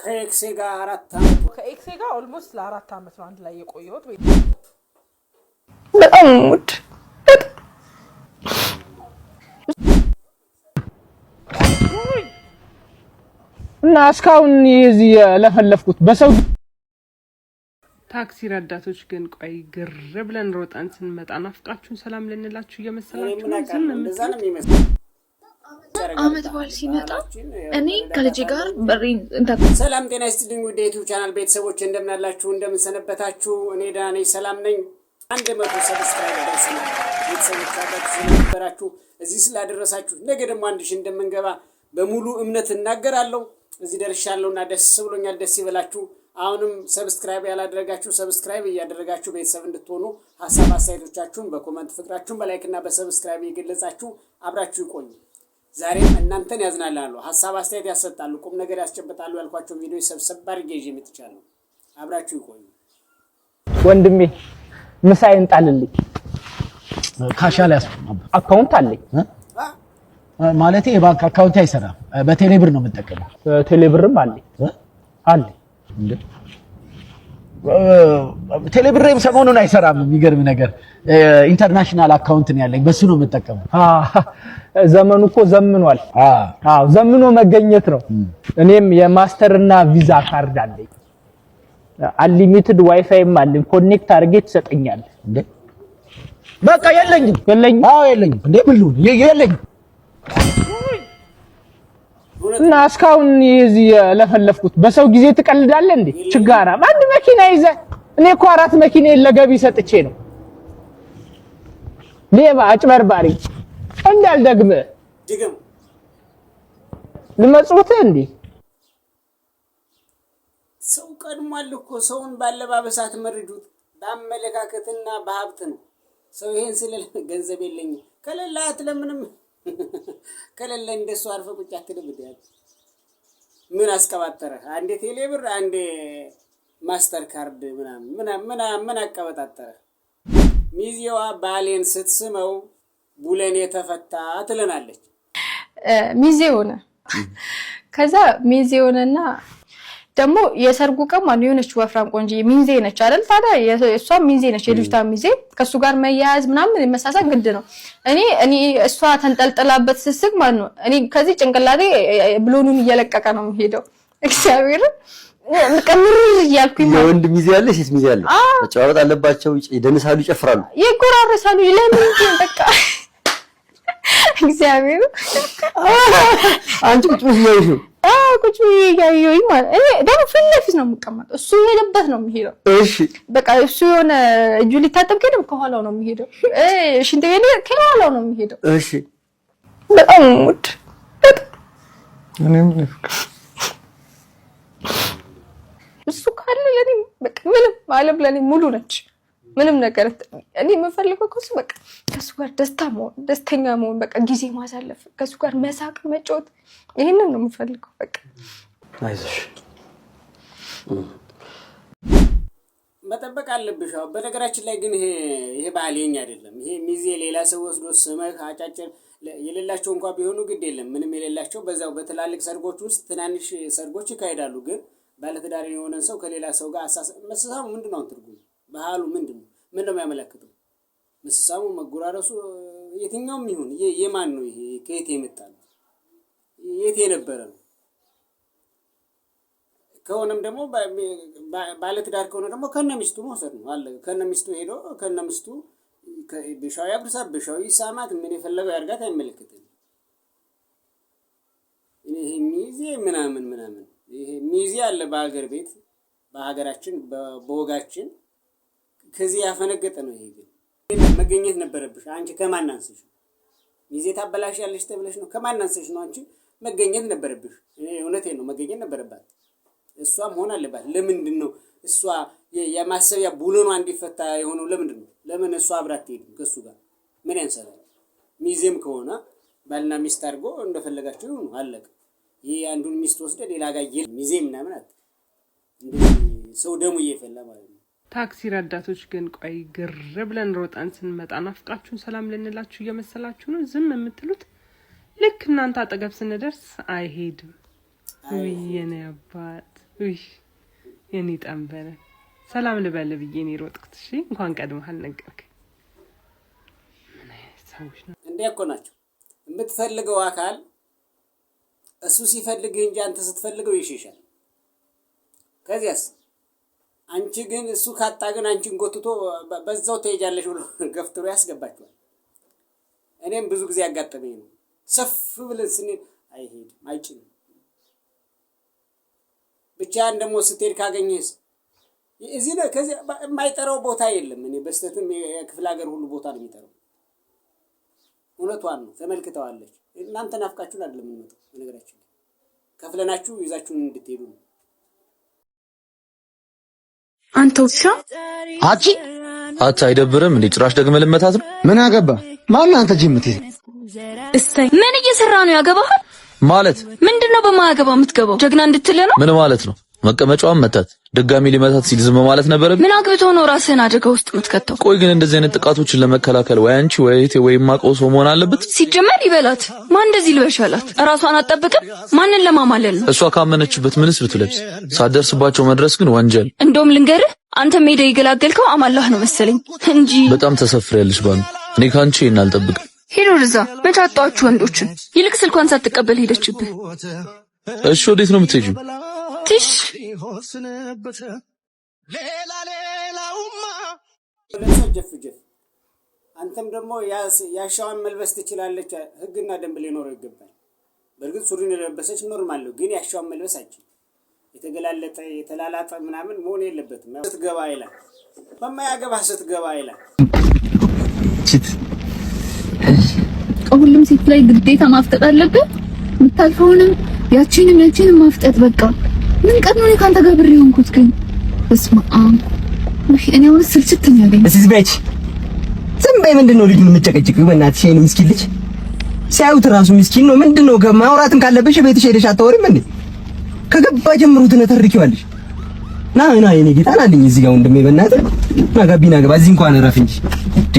ከኤክሴ ጋር 4 አመት ከኤክሴ ጋር ኦልሞስት ለ4 አመት ነው አንድ ላይ የቆየሁት ወይ በጣም ሙድ እና እስካሁን እዚህ ለፈለፍኩት በሰው ታክሲ ረዳቶች ግን ቆይ ግር ብለን ሮጣን ስንመጣ ናፍቃችሁን ሰላም ልንላችሁ እየመሰላችሁ ነው አመት በዓል ሲመጣ እኔ ከልጅ ጋር በሪን ሰላም ጤና ይስጥልኝ ወደ ዩቲዩብ ቻናል ቤተሰቦች እንደምን አላችሁ እንደምን ሰነበታችሁ እኔ ደህና ነኝ ሰላም ነኝ 100 ሰብስክራይብ ደርሰናል ቤተሰቦቻችሁ ስለነበራችሁ እዚህ ስላደረሳችሁ ነገ ደግሞ 1000 እንደምንገባ በሙሉ እምነት እናገራለሁ እዚህ ደርሻለሁና ደስ ብሎኛል ደስ ይበላችሁ አሁንም ሰብስክራይብ ያላደረጋችሁ ሰብስክራይብ ያደረጋችሁ ቤተሰብ እንድትሆኑ ሐሳብ አስተያየቶቻችሁን በኮሜንት ፍቅራችሁን በላይክ እና በሰብስክራይብ ይገለጻችሁ አብራችሁ ይቆዩ ዛሬም እናንተን ያዝናላሉ ሐሳብ አስተያየት ያሰጣሉ ቁም ነገር ያስጨብጣሉ ያልኳቸው ቪዲዮ ሰብሰብ አድርጌ ይዤ መጥቻለሁ አብራችሁ ይቆዩ ወንድሜ ምሳዬን ጣልልኝ ካሻላ ያስፈም አካውንት አለኝ ማለቴ የባንክ አካውንት አይሰራም በቴሌ ብር ነው የምጠቀመው ቴሌ ብርም አለኝ እንዴ ቴሌ ብርም ሰሞኑን አይሰራም የሚገርም ነገር ኢንተርናሽናል አካውንት ነው ያለኝ በሱ ነው የምጠቀመው ዘመኑ እኮ ዘምኗል ዘምኖ መገኘት ነው እኔም የማስተርና ቪዛ ካርድ አለኝ አንሊሚትድ ዋይፋይም አለኝ ኮኔክት አድርጌ ትሰጠኛለህ እንዴ በቃ የለኝም የለኝም እንዴ ብሉ የለኝም እና እስካሁን እዚህ ለፈለፍኩት በሰው ጊዜ ትቀልዳለህ እንዴ ችጋራ አንድ መኪና ይዘ እኔ እኮ 4 መኪና ለገቢ ሰጥቼ ነው ሌባ አጭበርባሪ እንዳልደግመ ድግም ልመጽውት እንዴ ሰው ቀድሟል እኮ ሰውን ባለባበሳት መርዱት ባመለካከትና በሀብት ነው ሰው ይሄን ስለለ ገንዘብ የለኝ ከለላት ለምንም ከለለ እንደሱ አርፈ ቁጭ አትደብደብ ምን አስቀባጠረ አንዴ ቴሌ ብር አንዴ ማስተር ካርድ ምን አቀበጣጠረ ሚዚያዋ ባሌን ስትስመው ቡለኔ ተፈታ ትለናለች ሚዜ ሆነ ከዛ ሚዜ ሆነና ደግሞ የሰርጉ ቀን ማን የሆነች ወፍራም ቆንጆ ሚዜ ነች አይደል ታዲያ እሷ ሚዜ ነች የልጅቷ ሚዜ ከሱ ጋር መያያዝ ምናምን መሳሳቅ ግድ ነው እኔ እሷ ተንጠልጥላበት ስስቅ ማን ነው እኔ ከዚህ ጭንቅላቴ ብሎኑን እየለቀቀ ነው የሚሄደው እግዚአብሔር ምቀምሩ ያልኩኝ ወንድ ሚዜ ያለሽ እስ ሚዜ ያለ ተጫወት አለባቸው ይደንሳሉ ይጨፍራሉ ይጎራረሳሉ ለምን በቃ እግዚአብሔር አንቺ ቁጭ ብለሽ ቁጭ ያዩኝ ማለት እኔ ደግሞ ፍለፊስ ነው የምቀመጠው እሱ የሄደበት ነው የሚሄደው እሺ በቃ እሱ የሆነ እጁ ሊታጠብ ከደም ከኋላው ነው የሚሄደው ሽንት ቤት ከኋላው ነው የሚሄደው እሺ በጣም ሙድ እኔም እሱ ካለ ለኔ በቃ ምንም ዓለም ለኔ ሙሉ ነች ምንም ነገር እኔ የምፈልገው ከሱ በቃ ከሱ ጋር ደስተኛ መሆን በቃ ጊዜ ማሳለፍ ከሱ ጋር መሳቅ መጫወት ይሄንን ነው የምፈልገው በቃ አይዞሽ መጠበቅ አለብሽ በነገራችን ላይ ግን ይሄ ባህልኛ አይደለም ይሄ ሚዜ ሌላ ሰው ወስዶ ስመህ አጫጭር የሌላቸው እንኳን ቢሆኑ ግድ የለም ምንም የሌላቸው በዛው በትላልቅ ሰርጎች ውስጥ ትናንሽ ሰርጎች ይካሄዳሉ ግን ባለትዳር የሆነ ሰው ከሌላ ሰው ጋር መሰሳሙ ምንድነው ትርጉሙ ባህሉ ምንድነው የሚያመለክተው መስሳሙ መጉራረሱ የትኛውም ይሁን የማን ነው ይሄ ከየት የመጣ ነው የት የነበረ ነው ከሆነም ደግሞ ባለትዳር ከሆነ ደግሞ ከነሚስቱ መውሰድ ነው አለ ከነሚስቱ ሄዶ ከነሚስቱ በሻው ያብርሳ በሻው ይሳማት ምን የፈለገው ያርጋት አይመለከትም ይሄ ሚዜ ምናምን ይሄ ሚዜ አለ በአገር ቤት በሀገራችን በወጋችን ከዚህ ያፈነገጠ ነው ይሄ ግን መገኘት ነበረብሽ አንቺ ከማናንስሽ ሚዜ ታበላሽ ያለሽ ተብለሽ ነው ከማናንስሽ ነው አንቺ መገኘት ነበረብሽ እውነቴን ነው መገኘት ነበረባት እሷም ሆነ አለባት ለምንድን ነው እሷ የማሰቢያ ቡለኗ እንዲፈታ የሆነው ለምን እሷ አብራት ትሄድ ከሱ ጋር ምን ያንሰራል ሚዜም ከሆነ ባልና ሚስት አድርጎ እንደፈለጋችሁ ይሁን አለቀ ይሄ አንዱን ሚስት ወስደ ሌላ ጋር ሚዜ ምናምን አት ሰው ደሙ እየፈላ ማለት ነው ታክሲ ረዳቶች ግን ቆይ ግር ብለን ሮጣን ስንመጣ ናፍቃችሁን ሰላም ልንላችሁ እየመሰላችሁ ነው ዝም የምትሉት ልክ እናንተ አጠገብ ስንደርስ አይሄድም የኔ አባት ውይ የኔ ጠንበረ ሰላም ልበል ብዬ ነው ሮጥኩት። እሺ እንኳን ቀድመሃል ነገርከኝ። እንዴ እኮ ናቸው የምትፈልገው አካል እሱ ሲፈልግህ እንጂ አንተ ስትፈልገው ይሽሻል። ከዚያስ አንቺ ግን እሱ ካጣ ግን አንቺን ጎትቶ በዛው ትሄጃለሽ ብሎ ገፍትሮ ያስገባችኋል። እኔም ብዙ ጊዜ ያጋጠመኝ ነው። ሰፍ ብለን ስንል አይሄድም አይጭንም። ብቻህን ደግሞ ስትሄድ ካገኘህስ እዚህ ነው ከዚህ የማይጠራው ቦታ የለም። እኔ በስተትም የክፍለ ሀገር ሁሉ ቦታ ነው የሚጠራው። እውነቷን ነው ተመልክተዋለች። እናንተ ናፍቃችሁን አይደለም የምንመጣው በነገራችን ከፍለናችሁ ይዛችሁን እንድትሄዱ ነው። አንተ ውሻ አታ አይደብርም እንዴ? ጭራሽ ደግመህ ልመታት ነው? ምን አገባ ማን አንተ ጅምት እስታይ ምን እየሰራ ነው? ያገባሃል ማለት ምንድነው? በማያገባ የምትገባው ጀግና እንድትል ነው? ምን ማለት ነው? መቀመጫዋን መታት ድጋሚ ሊመታት ሲል ዝም ማለት ነበረ? ምን አግብቶ ነው ራስህን አደጋ ውስጥ የምትከተው? ቆይ ግን እንደዚህ አይነት ጥቃቶችን ለመከላከል ወይ አንቺ ወይ እህቴ ወይ ማቀው ሰው መሆን አለበት? ሲጀመር ይበላት ማን እንደዚህ ልበሻላት? ራሷን አትጠብቅም? ማንን ለማማለል ነው? እሷ ካመነችበት ምንስ ብትለብስ ሳትደርስባቸው መድረስ ግን ወንጀል። እንደውም ልንገርህ አንተ ሜዳ ይገላገልከው አማላህ ነው መሰለኝ እንጂ በጣም ተሰፍሬያለሽ ባኑ። እኔ ካንቺ እናልጠብቅም። ሄዶ እዛ መቻጣችሁ ወንዶችን ይልቅ ስልኳን ሳትቀበል ሄደችብህ። እሺ ወዴት ነው የምትሄጂው? ትሽ ጀፍ አንተም ደግሞ ያሻዋን መልበስ ትችላለች። ህግና ደንብ ሊኖረው ይገባል። በእርግጥ ሱሪን የለበሰች ኖርማል ነው፣ ግን ያሻዋን መልበስ አይችልም። የተገላለጠ የተላላጠ ምናምን መሆን የለበትም። ስትገባ ይላል በማያገባ ስትገባ ይላል። ሁሉም ሴት ላይ ግዴታ ማፍጠጥ አለበት። የምታልፈውንም ያቺንም ማፍጠጥ በቃ ምን ቀን ነው ካንተ ጋር ብር የሆንኩት ግን በስመ አብ እኔ አሁን ስልችት ነው ያለኝ። እስኪ ዝም በይ። ምንድነው ልጁን የምትጨቀጭቂው? በእናትሽ ይሄን ምስኪን ልጅ ሲያዩት ራሱ ምስኪን ነው። ምንድነው ማውራትም ካለብሽ ቤትሽ ሄደሽ አታወሪም እንዴ? ከገባ ጀምሮ ትነተርኪዋለሽ። ና የኔ ጌታ ናልኝ እዚህ ጋር ወንድሜ በእናትህ ና ጋቢና ገባ። እዚህ እንኳን እረፍ እንጂ እንዴ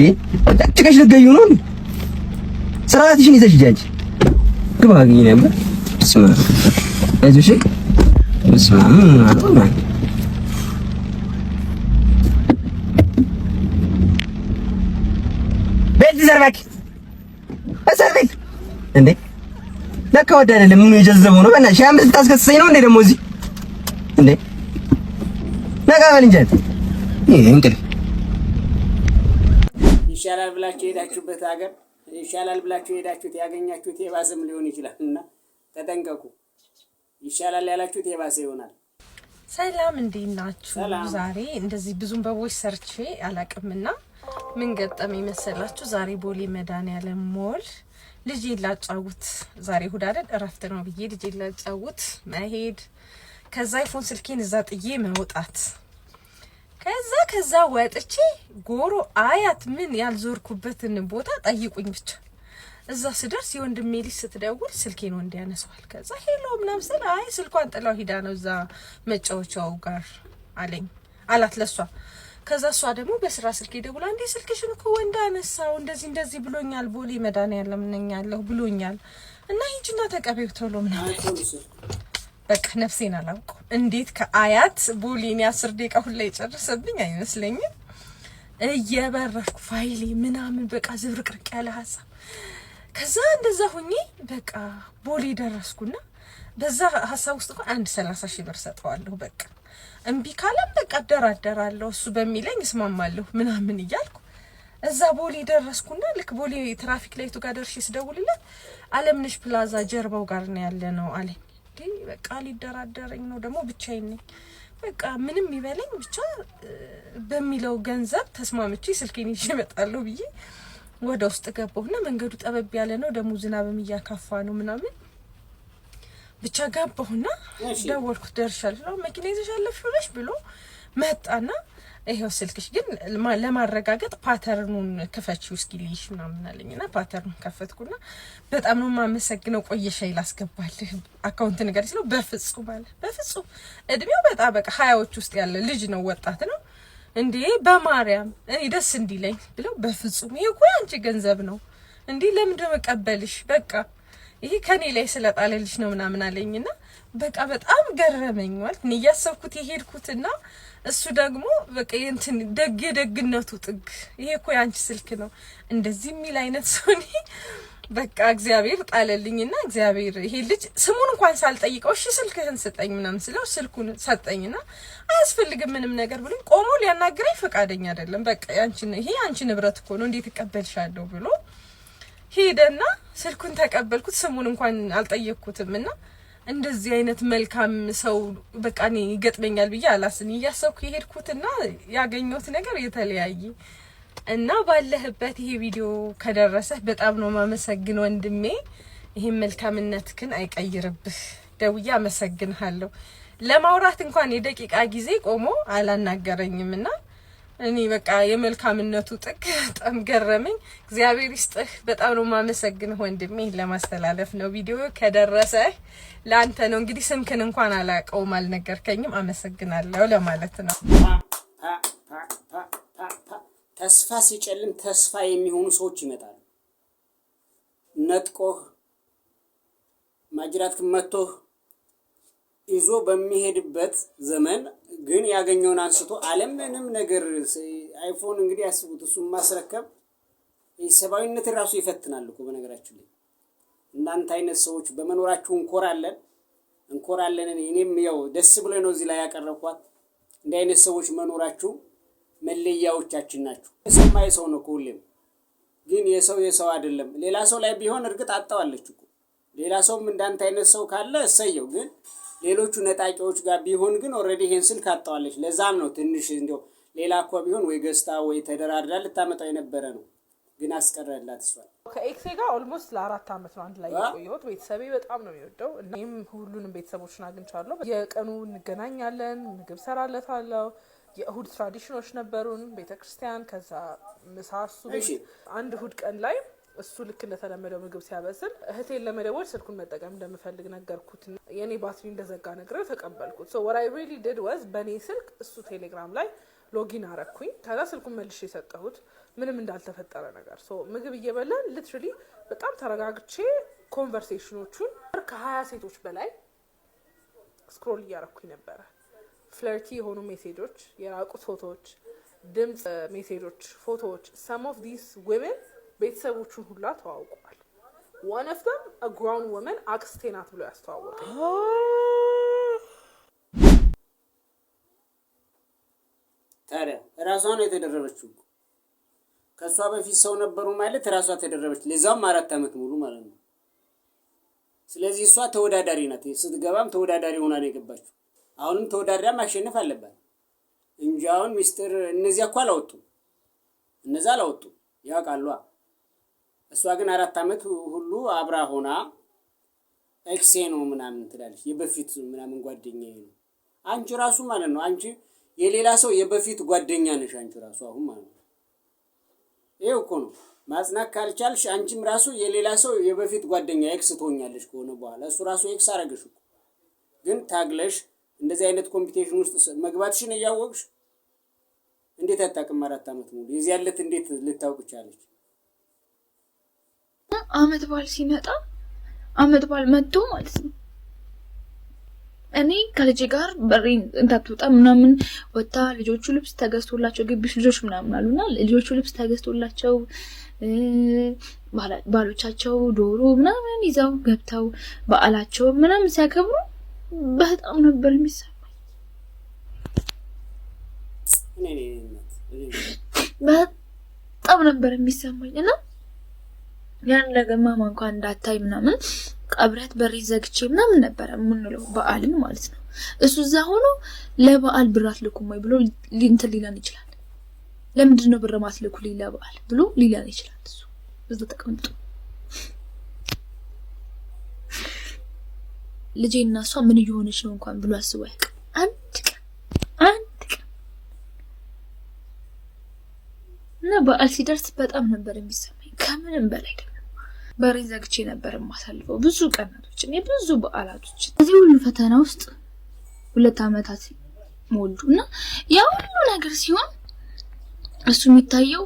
ጭቀሽ ልትገዩ ነው እንዴ? ስርዓትሽን ይዘሽ ሂጂ አንቺ ግባ አግኝ ነበር። ስማ አይዞሽ ስማ ቤት ዘርባክ አሰርቤት እንዴ ለካ ወደ አይደለም ምኑ የጀዘበው ነው። በእናትሽ አምስት ታስከሰሰኝ ነው እንዴ ደግሞ እዚህ እንዴ ነጋ በል እንጂ ይሄ እንቅልፍ ይሻላል ብላችሁ ሄዳችሁበት ሀገር ይሻላል ብላችሁ ሄዳችሁት ያገኛችሁት የባሰም ሊሆን ይችላል እና ተጠንቀቁ። ይሻላል ያላችሁት የባሰ ይሆናል። ሰላም እንዴት ናችሁ? ዛሬ እንደዚህ ብዙም በቦይስ ሰርቼ አላቅምና ምን ገጠመኝ መሰላችሁ? ዛሬ ቦሌ መድኃኒዓለም ሞል ልጅ ላጫውት ዛሬ እሑድ አይደል እረፍት ነው ብዬ ልጅ ላጫውት መሄድ ከዛ አይፎን ስልኬን እዛ ጥዬ መውጣት ከዛ ወጥቼ ጎሮ አያት ምን ያልዞርኩበትን ቦታ ጠይቁኝ ብቻ እዛ ስደርስ የወንድሜ ልጅ ስትደውል ስልኬን ወንድ ያነሳዋል። ከዛ ሄሎ ምናምን ስል አይ ስልኳን ጥላው ሂዳ ነው እዛ መጫወቻው ጋር አላት ለሷ። ከዛ እሷ ደግሞ በስራ ስልኬ ደውላ እንዴ ስልክሽን እኮ ወንድ አነሳው እንደዚህ ብሎኛል ቦሌ መድኃኒዓለም ነኝ ያለሁ ብሎኛል እና ሂጂና ተቀበይው ቶሎ ምናምን በቃ ነፍሴን አላውቀው እንዴት ከአያት ቦሌን 10 ደቂቃ ሁላ ይጨርሰብኝ አይመስለኝም። እየበረርኩ ፋይሌ ምናምን በቃ ዝብርቅርቅ ያለ ሀሳብ ከዛ እንደዛ ሆኜ በቃ ቦሌ ደረስኩና በዛ ሀሳብ ውስጥ እንኳን 130,000 ብር ሰጠዋለሁ። በቃ እምቢ ካለም በቃ አደራደራለሁ እሱ በሚለኝ እስማማለሁ ምናምን እያልኩ እዛ ቦሌ ደረስኩና ልክ ቦሌ ትራፊክ ላይቱ ጋር ደርሼ ስደውልለት አለምነሽ ፕላዛ ጀርባው ጋር ነው ያለ ነው አለኝ። በቃ ሊደራደረኝ ነው ደግሞ ብቻዬን ነኝ። በቃ ምንም ይበለኝ ብቻ በሚለው ገንዘብ ተስማምቼ ስልኬን ይዤ እመጣለሁ ብዬ ወደ ውስጥ ገባሁና መንገዱ ጠበብ ያለ ነው ደግሞ ዝናብም እያካፋ ነው ምናምን ብቻ ገባሁና ደወልኩት ደርሻለሁ መኪና ይዘሻለሽ ብሎ መጣና ይሄው ስልክሽ ግን ለማረጋገጥ ፓተርኑን ከፈቺው እስኪ ልይሽ ምናምን አለኝና ፓተርኑን ከፈትኩና በጣም ነው ማመሰግነው ቆየሽ ላስገባልህ አካውንት ነገር ሲለው በፍጹም እድሜው በጣም በቃ 20ዎች ውስጥ ያለ ልጅ ነው ወጣት ነው እንዴ በማርያም እኔ ደስ እንዲለኝ ብለው በፍጹም ይሄ እኮ አንቺ ገንዘብ ነው እንዴ ለምን ደመቀበልሽ በቃ ይሄ ከኔ ላይ ስለጣለልሽ ነው ምናምን አለኝና በቃ በጣም ገረመኝ ማለት ነው ያሰብኩት የሄድኩትና እሱ ደግሞ በቃ እንትን ደግነቱ ጥግ ይሄ እኮ ያንቺ ስልክ ነው እንደዚህ የሚል አይነት ሶኒ በቃ እግዚአብሔር ጣለልኝና እግዚአብሔር ይሄ ልጅ ስሙን እንኳን ሳልጠይቀው እሺ ስልክህን ስጠኝ ምናምን ስለው ስልኩን ሰጠኝና አያስፈልግም ምንም ነገር ብሎ ቆሞ ሊያናግረኝ ፈቃደኛ አይደለም በቃ ይሄ አንቺ ንብረት እኮ ነው እንዴት እቀበልሻለሁ ብሎ ሄደና ስልኩን ተቀበልኩት ስሙን እንኳን አልጠየቅኩትምና እንደዚህ አይነት መልካም ሰው በቃ እኔ ይገጥመኛል ብዬ አላስን ያሰብኩ የሄድኩትና ያገኘሁት ነገር የተለያየ እና ባለህበት ይሄ ቪዲዮ ከደረሰ በጣም ነው ማመሰግን ወንድሜ ይሄ መልካምነትክን አይቀይርብህ ደውዬ አመሰግንሃለሁ ለማውራት እንኳን የደቂቃ ጊዜ ቆሞ አላናገረኝምና እኔ በቃ የመልካምነቱ ጥግ በጣም ገረመኝ እግዚአብሔር ይስጥህ በጣም ነው ማመሰግንህ ወንድሜ ለማስተላለፍ ነው ቪዲዮ ከደረሰ ላንተ ነው እንግዲህ ስምክን እንኳን አላቀውም አልነገርከኝም አመሰግናለሁ ለማለት ነው ተስፋ ሲጨልም ተስፋ የሚሆኑ ሰዎች ይመጣሉ ነጥቆህ ማጅራት ከመተህ ይዞ በሚሄድበት ዘመን ግን ያገኘውን አንስቶ ዓለምንም ነገር አይፎን እንግዲህ ያስቡት እሱን ማስረከብ የሰባዊነት ራሱ ይፈትናል እኮ በነገራችን ላይ እናንተ አይነት ሰዎች በመኖራችሁ እንኮራለን እኔም ያው ደስ ብሎ ነው እዚህ ላይ ያቀረብኳት እንደ አይነት ሰዎች መኖራችሁ መለያዎቻችን ናችሁ ሰማይ ሰው ነው ሁሌም ግን የሰው አይደለም ሌላ ሰው ላይ ቢሆን እርግጥ አጣዋለች እኮ ሌላ ሰውም እንዳንተ አይነት ሰው ካለ እሰየው ግን ሌሎቹ ነጣቂዎች ጋር ቢሆን ግን ኦሬዲ ይሄን ስልክ አጣዋለች ለዛም ነው ትንሽ እንደው ሌላ እኮ ቢሆን ወይ ገስታ ወይ ተደራድራ ልታመጣው የነበረ ነው ግን አስቀረላት እሷ ከኤክሴ ጋር ኦልሞስት ለ4 አመት ነው አንድ ላይ የቆየሁት ቤተሰቤ በጣም ነው የሚወደው እኔም ሁሉንም ቤተሰቦችን አግኝቻለሁ የቀኑ እንገናኛለን ምግብ ሰራለታለሁ የእሁድ ትራዲሽኖች ነበሩን ቤተክርስቲያን ከዛ ምሳሱ አንድ እሁድ ቀን ላይ እሱ ልክ እንደተለመደው ምግብ ሲያበስል እህቴን ለመደወል ስልኩን መጠቀም እንደምፈልግ ነገርኩት የኔ ባትሪ እንደዘጋ ነገር ተቀበልኩት so what I really did was በኔ ስልክ እሱ ቴሌግራም ላይ ሎጊን አረኩኝ ከዛ ስልኩን መልሼ ሰጠሁት ምንም እንዳልተፈጠረ ነገር so ምግብ እየበላን ሊትራሊ በጣም ተረጋግቼ ኮንቨርሴሽኖቹን ከ20 ሴቶች በላይ ስክሮል እያረኩኝ ነበር ፍለርቲ የሆኑ ሜሴጆች የራቁት ፎቶዎች ድምጽ ሜሴጆች ፎቶዎች some of these women ቤተሰቦቹን ሁላ ተዋውቀዋል one of them a grown woman አክስቴ ናት ብሎ ያስተዋወቀኝ ታዲያ ራሷ ነው የተደረበችው ከሷ በፊት ሰው ነበሩ ማለት ራሷ ተደረበች ለዛም 4 አመት ሙሉ ማለት ነው ስለዚህ እሷ ተወዳዳሪ ናት ስትገባም ተወዳዳሪ ሆና ነው የገባችው አሁንም ተወዳዳሪ ማሸነፍ አለባት እንጂ አሁን ሚስተር እነዚያ እኮ አላወጡ ያውቃሉ እሷ ግን 4 አመት ሁሉ አብራ ሆና ኤክሴ ነው ምናምን ትላለች የበፊት ምናምን ጓደኛዬ ነው አንቺ ራሱ ማለት ነው አንቺ የሌላ ሰው የበፊት ጓደኛ ነሽ አንቺ ራሱ አሁን ማለት ነው ይሄው እኮ ነው ማጽናት ካልቻልሽ አንቺም ራሱ የሌላ ሰው የበፊት ጓደኛ ኤክስ ትሆኛለሽ ከሆነ በኋላ እሱ ራሱ ኤክስ አረገሽ እኮ ግን ታግለሽ እንደዚህ አይነት ኮምፒቲሽን ውስጥ መግባትሽን ያያወቅሽ እንዴት አጣቀም 4 አመት ሙሉ የዚህ ያለት እንዴት ልታውቅ ቻለች አመት ባል ሲመጣ አመት ባል መጥቶ ማለት ነው እኔ ከልጅ ጋር በሬን እንታጥጣ ምናምን ወጣ ልጆቹ ልብስ ተገዝቶላቸው ግቢሽ ልጆች ምናምን አሉና ልጆቹ ልብስ ተገዝቶላቸው ባሎቻቸው ዶሮ ምናምን ይዘው ገብተው በዓላቸው ምናምን ሲያከብሩ በጣም ነበር የሚሰማኝ በጣም ነበር የሚሰማኝ እና ያን ነገር ማማ እንኳን እንዳታይ ምናምን ቀብረት በሪ ዘግቼ ምናምን ነበር ምንለው በዓልን ማለት ነው እሱ እዛ ሆኖ ለበዓል ብራት ልኩም ወይ ብሎ ሊንት ሊላን ይችላል ለምንድን ነው ብር ማትልኩ ለበዓል ብሎ ሊላን ይችላል እሱ በዛ ተቀምጦ ልጄና እሷ ምን እየሆነች ነው እንኳን ብሎ አስበው ያውቅ አንድ ቀን እና በዓል ሲደርስ በጣም ነበር የሚሰማኝ ከምንም በላይ ደግሞ በሬን ዘግቼ ነበር ማሳልፈው ብዙ ቀናቶች እኔ ብዙ በዓላቶች እዚህ ሁሉ ፈተና ውስጥ 2 አመታት ሞሉና ያ ሁሉ ነገር ሲሆን እሱ የሚታየው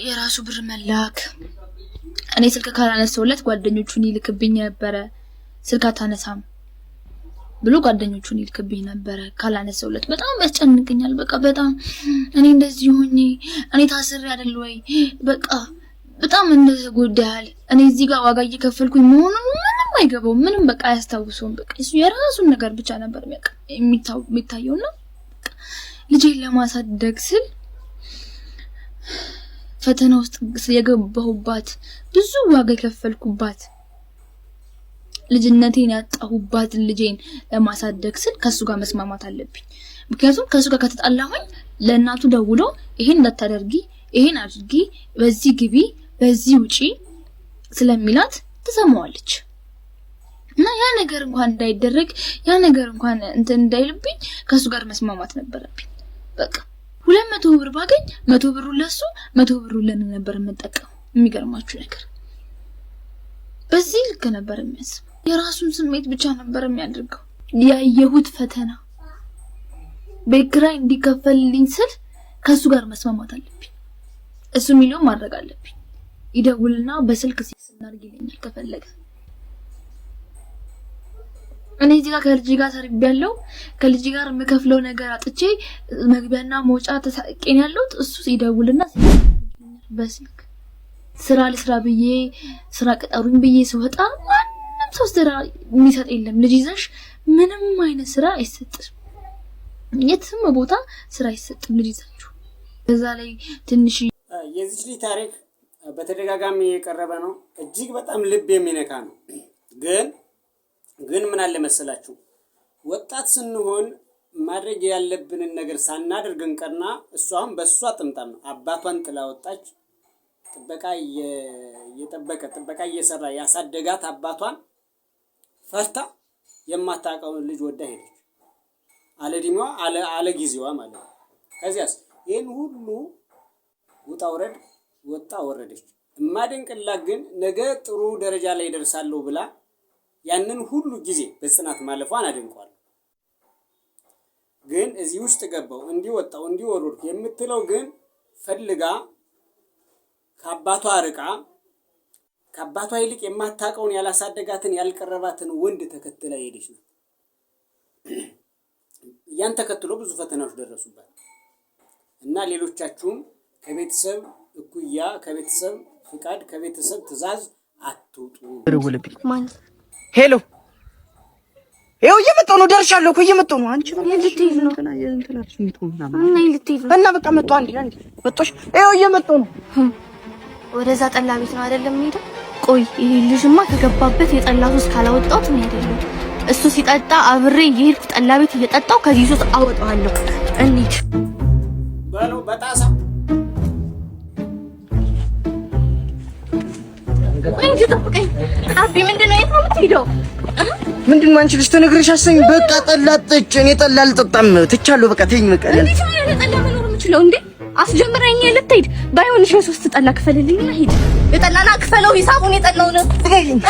የራሱ ብር መላክ እኔ ስልክ ካላነሳውለት ጓደኞቹን ይልክብኝ ነበር ስልክ አታነሳም ብሎ ጓደኞቹን ይልክብኝ ነበር ካላነሳውለት በጣም ያስጨንቀኛል በቃ በጣም እኔ እንደዚህ ሆኜ እኔ ታስሬ አይደል ወይ በቃ በጣም እንደጎዳል እኔ እዚህ ጋር ዋጋ እየከፈልኩኝ መሆኑን ምንም አይገባው ምንም በቃ አያስታውሰውም በቃ እሱ የራሱን ነገር ብቻ ነበር የሚታየውና ልጄን ለማሳደግ ስል ፈተና ውስጥ የገባሁባት ብዙ ዋጋ የከፈልኩባት ልጅነቴን ያጣሁባት ልጄን ለማሳደግ ስል ከሱ ጋር መስማማት አለብኝ ምክንያቱም ከሱ ጋር ከተጣላሁኝ ለእናቱ ደውሎ ይሄን እንዳታደርጊ ይሄን አድርጊ በዚህ ግቢ በዚህ ውጪ ስለሚላት ተሰማዋለች እና ያ ነገር እንኳን እንዳይደረግ ያ ነገር እንኳን እንትን እንዳይልብኝ ከሱ ጋር መስማማት ነበረብኝ በቃ 200 ብር ባገኝ 100 ብሩን ለሱ 100 ብሩን ለኔ ነበር የምጠቀመው የሚገርማችሁ ነገር በዚህ ልክ ነበር የሚያስበው የራሱን ስሜት ብቻ ነበር የሚያደርገው ያየሁት ፈተና በግራይ እንዲከፈልልኝ ስል ከሱ ጋር መስማማት አለብኝ እሱ ሚሊዮን ማድረግ አለብኝ ይደውልና በስልክ ሲስናርግ ይለኛል ከፈለገ እኔ እዚህ ጋር ከልጅ ጋር ተርቤያለሁ ከልጅ ጋር የምከፍለው ነገር አጥቼ መግቢያና መውጫ ተሳቀኝ ያለው እሱ ይደውልና በስልክ ስራ ለስራ ብዬ ስራ ቀጠሩኝ ብዬ ስወጣ ማንም ሰው ስራ የሚሰጥ የለም ልጅ ይዘሽ ምንም አይነት ስራ አይሰጥም የትም ቦታ ስራ አይሰጥም ልጅ ይዛችሁ በዛ ላይ ትንሽ የዚህ ልጅ ታሪክ በተደጋጋሚ የቀረበ ነው እጅግ በጣም ልብ የሚነካ ነው ግን ምን አለ መሰላችሁ ወጣት ስንሆን ማድረግ ያለብንን ነገር ሳናደርግን ቀርና እሷም በሷ ጥምጣም ነው አባቷን ጥላ ወጣች ጥበቃ እየሰራ ያሳደጋት አባቷን ፈርታ የማታውቀውን ልጅ ወዳ ሄደች አለዲሟ አለ ጊዜዋ ማለት ነው ከዚያስ ይሄን ሁሉ ወጣ ወረደች ማደንቅላ ግን ነገ ጥሩ ደረጃ ላይ ደርሳለሁ ብላ ያንን ሁሉ ጊዜ በጽናት ማለፏን አደንቋል ግን እዚህ ውስጥ ገባው እንዲወጣው እንዲወርድ የምትለው ግን ፈልጋ ከአባቷ አርቃ ከአባቷ ይልቅ የማታውቀውን ያላሳደጋትን ያልቀረባትን ወንድ ተከትላ ሄደች ነው ያን ተከትሎ ብዙ ፈተናዎች ደረሱባት እና ሌሎቻችሁም ከቤተሰብ እኩያ ከቤተሰብ ፍቃድ ከቤተሰብ ትእዛዝ አትውጡ ማን ሄሎ ይኸው እየመጣሁ ነው ደርሻለሁ እኮ እየመጣሁ ነው አንቺ ነው ልትሄድ ነው እና በቃ መጣሁ አንዴ መጣሽ ይኸው እየመጣሁ ነው ወደዛ ጠላ ቤት ነው አይደለም ሄደው ቆይ ይሄ ልጅማ ከገባበት የጠላ ሱስ ካላወጣሁት ነው አይደለም እሱ ሲጠጣ አብሬ እየሄድኩ ጠላ ቤት እየጠጣው ከዚህ ሱስ አወጣዋለሁ እንሂድ ባሎ በጣሳ እንጂ ተፈቀኝ አቢ ምንድነው የት ነው የምትሄደው ምንድነው አንቺ ልጅ ተነግረሽ አሰኝ በቃ ጠላ ጠጭ እኔ ጠላ አልጠጣም ትቻለሁ በቃ ተይኝ በቃ እንዴት ነው ያለ ጠላ መኖር የምችለው እንዴ አስጀምረኝ ልትሄድ ባይሆንሽ ሶስት ጠላ ክፈልልኝና ሂድ የጠላና ክፈለው ሂሳቡን የጠላው ነው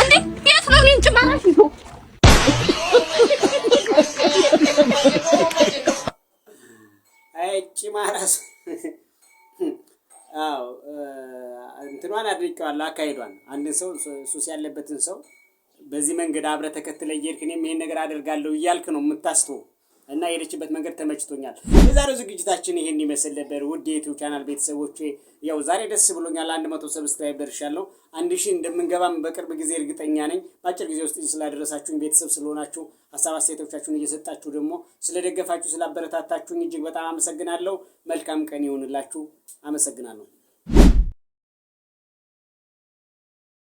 እንዴ የት ነው እኔን ጭማራሽ ይዞ አይ ጭማራስ አው እንትኗን አድርቀዋል አካይዷን አንድ ሰው ሱስ ያለበትን ሰው በዚህ መንገድ አብረ ተከትለ እየሄድክንም ይሄን ነገር አደርጋለሁ እያልክ ነው የምታስተው እና የሄደችበት መንገድ ተመችቶኛል የዛሬው ዝግጅታችን ይሄን ይመስል ነበር ውድ የዩቲዩብ ቻናል ቤተሰቦቼ ያው ዛሬ ደስ ብሎኛል 100 ሰብስክራይብ ደርሻለሁ 1000 እንደምንገባም በቅርብ ጊዜ እርግጠኛ ነኝ ባጭር ጊዜ ውስጥ ስላደረሳችሁኝ ቤተሰብ ስለሆናችሁ ሐሳብ አስተያየቶቻችሁን እየሰጣችሁ ደግሞ ስለደገፋችሁ ስላበረታታችሁኝ እጅግ በጣም አመሰግናለሁ መልካም ቀን ይሁንላችሁ አመሰግናለሁ